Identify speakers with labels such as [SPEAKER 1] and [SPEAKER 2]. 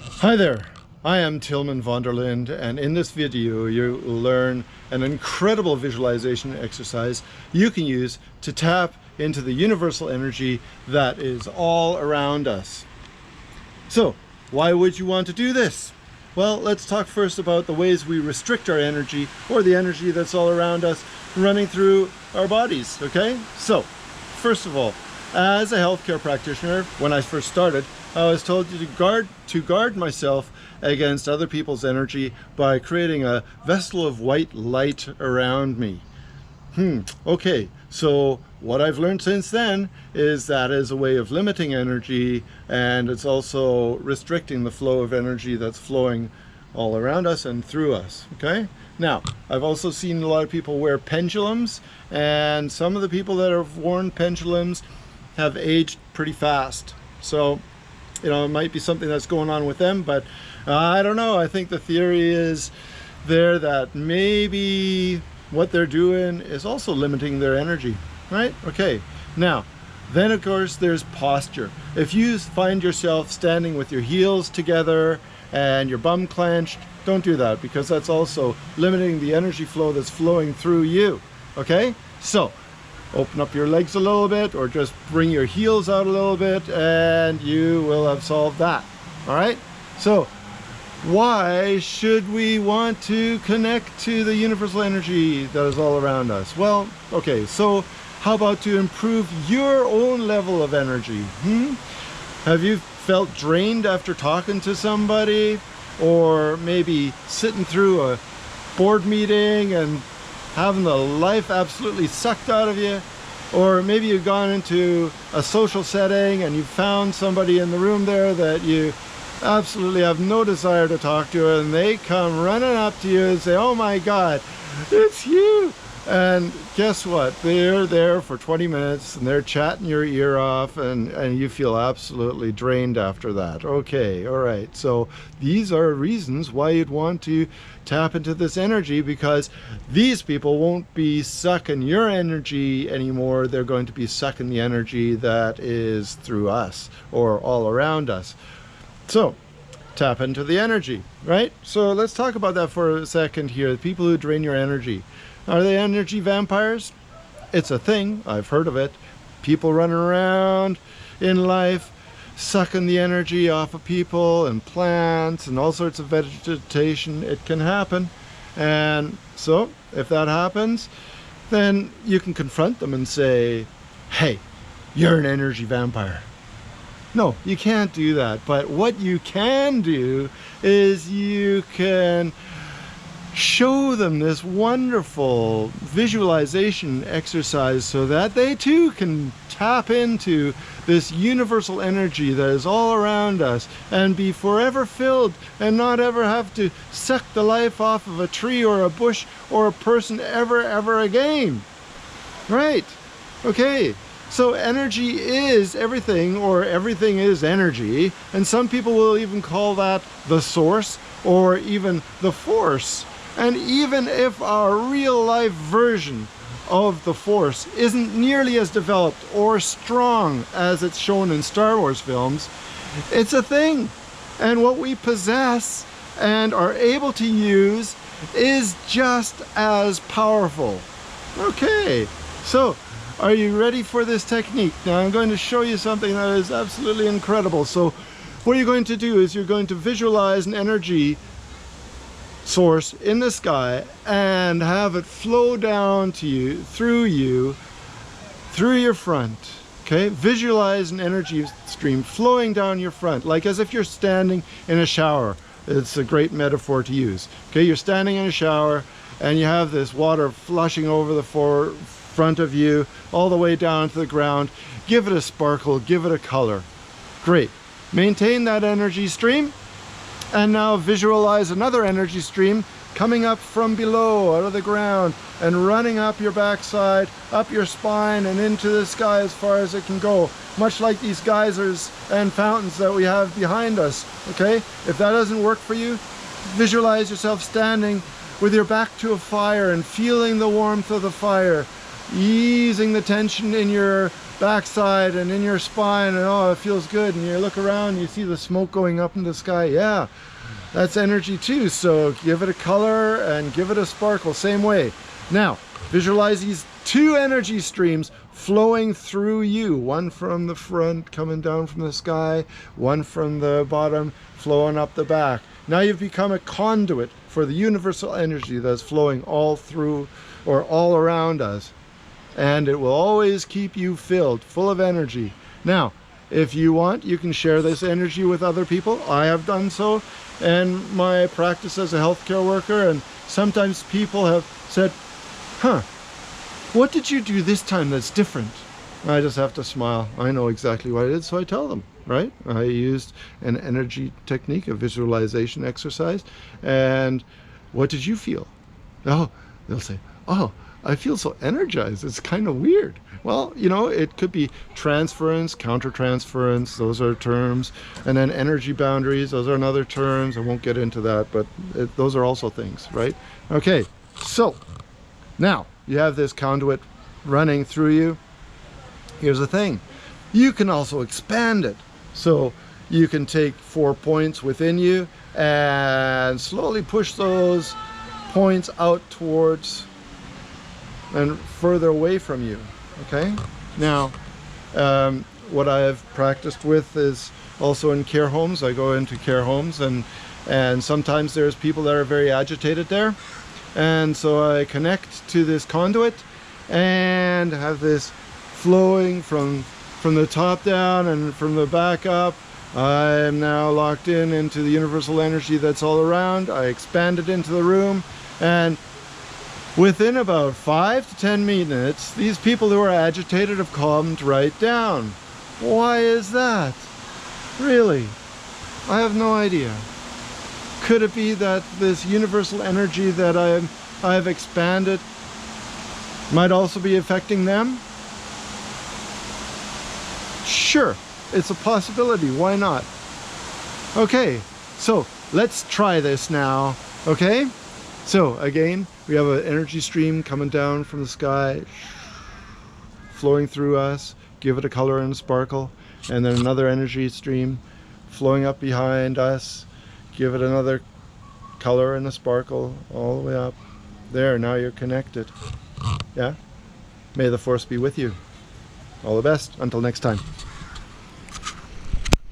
[SPEAKER 1] Hi there, I am Tilman Vonderlind, and in this video you will learn an incredible visualization exercise you can use to tap into the universal energy that is all around us. So, why would you want to do this? Well, let's talk first about the ways we restrict our energy, or the energy that's all around us, running through our bodies, okay? So, first of all, as a healthcare practitioner, when I first started, I was told to guard myself against other people's energy by creating a vessel of white light around me. Okay, so what I've learned since then is that is a way of limiting energy, and it's also restricting the flow of energy that's flowing all around us and through us, okay? Now, I've also seen a lot of people wear pendulums, and some of the people that have worn pendulums have aged pretty fast. So, you know, it might be something that's going on with them, but I don't know. I think the theory is there that maybe what they're doing is also limiting their energy, right? Okay, now, then of course there's posture. If you find yourself standing with your heels together and your bum clenched, don't do that, because that's also limiting the energy flow that's flowing through you, okay? So, open up your legs a little bit, or just bring your heels out a little bit, and you will have solved that. All right? So, why should we want to connect to the universal energy that is all around us? Well, okay, so how about to improve your own level of energy? Have you felt drained after talking to somebody, or maybe sitting through a board meeting and having the life absolutely sucked out of you? Or maybe you've gone into a social setting and you found somebody in the room there that you absolutely have no desire to talk to, and they come running up to you and say, "Oh my God, it's you!" And guess what? They're there for 20 minutes and they're chatting your ear off, and you feel absolutely drained after that. Okay, all right. So these are reasons why you'd want to tap into this energy, because these people won't be sucking your energy anymore. They're going to be sucking the energy that is through us or all around us. So tap into the energy, right? So let's talk about that for a second here. People who drain your energy. Are they energy vampires? It's a thing. I've heard of it. People running around in life sucking the energy off of people and plants and all sorts of vegetation. It can happen. And so if that happens, then you can confront them and say, "Hey, you're an energy vampire." No, you can't do that. But what you can do is you can show them this wonderful visualization exercise so that they too can tap into this universal energy that is all around us and be forever filled, and not ever have to suck the life off of a tree or a bush or a person ever again. Right? Okay. So energy is everything, or everything is energy, and some people will even call that the source or even the force. And even if our real life version of the force isn't nearly as developed or strong as it's shown in Star Wars films, it's a thing. And what we possess and are able to use is just as powerful. Okay, so are you ready for this technique? Now I'm going to show you something that is absolutely incredible. So what you're going to do is you're going to visualize an energy source in the sky and have it flow down to you, through your front. Okay, visualize an energy stream flowing down your front, like as if you're standing in a shower. It's a great metaphor to use. Okay, you're standing in a shower and you have this water flushing over the front of you all the way down to the ground. Give it a sparkle, give it a color. Great. Maintain that energy stream. And now visualize another energy stream coming up from below, out of the ground, and running up your backside, up your spine, and into the sky as far as it can go. Much like these geysers and fountains that we have behind us, okay? If that doesn't work for you, visualize yourself standing with your back to a fire and feeling the warmth of the fire, easing the tension in your backside and in your spine, and oh, it feels good, and you look around, you see the smoke going up in the sky. Yeah, that's energy too. So give it a color and give it a sparkle, same way. Now visualize these two energy streams flowing through you, one from the front coming down from the sky, one from the bottom flowing up the back. Now you've become a conduit for the universal energy that's flowing all through or all around us, and it will always keep you filled, full of energy. Now if you want, you can share this energy with other people. I have done so in my practice as a healthcare worker, and sometimes people have said, huh, what did you do this time that's different? I just have to smile. I know exactly what I did, so I tell them, right? I used an energy technique, a visualization exercise. And what did you feel? Oh, they'll say, oh, I feel so energized. It's kind of weird. Well, you know, it could be transference, countertransference, those are terms. And then energy boundaries, those are another terms. I won't get into that, but those are also things, right? Okay, so now you have this conduit running through you. Here's the thing, you can also expand it. So you can take 4 points within you and slowly push those points out towards and further away from you. Okay, now what I have practiced with is also in care homes. I go into care homes, and sometimes there's people that are very agitated there. And so I connect to this conduit and have this flowing from the top down and from the back up. I am now locked into the universal energy that's all around. I expand it into the room, and within about 5 to 10 minutes, these people who are agitated have calmed right down. Why is that? Really? I have no idea. Could it be that this universal energy that I have expanded might also be affecting them? Sure, it's a possibility. Why not? Okay, so let's try this now. Okay, so again, we have an energy stream coming down from the sky, flowing through us. Give it a color and a sparkle. And then another energy stream flowing up behind us. Give it another color and a sparkle all the way up. There, now you're connected. Yeah? May the force be with you. All the best. Until next time.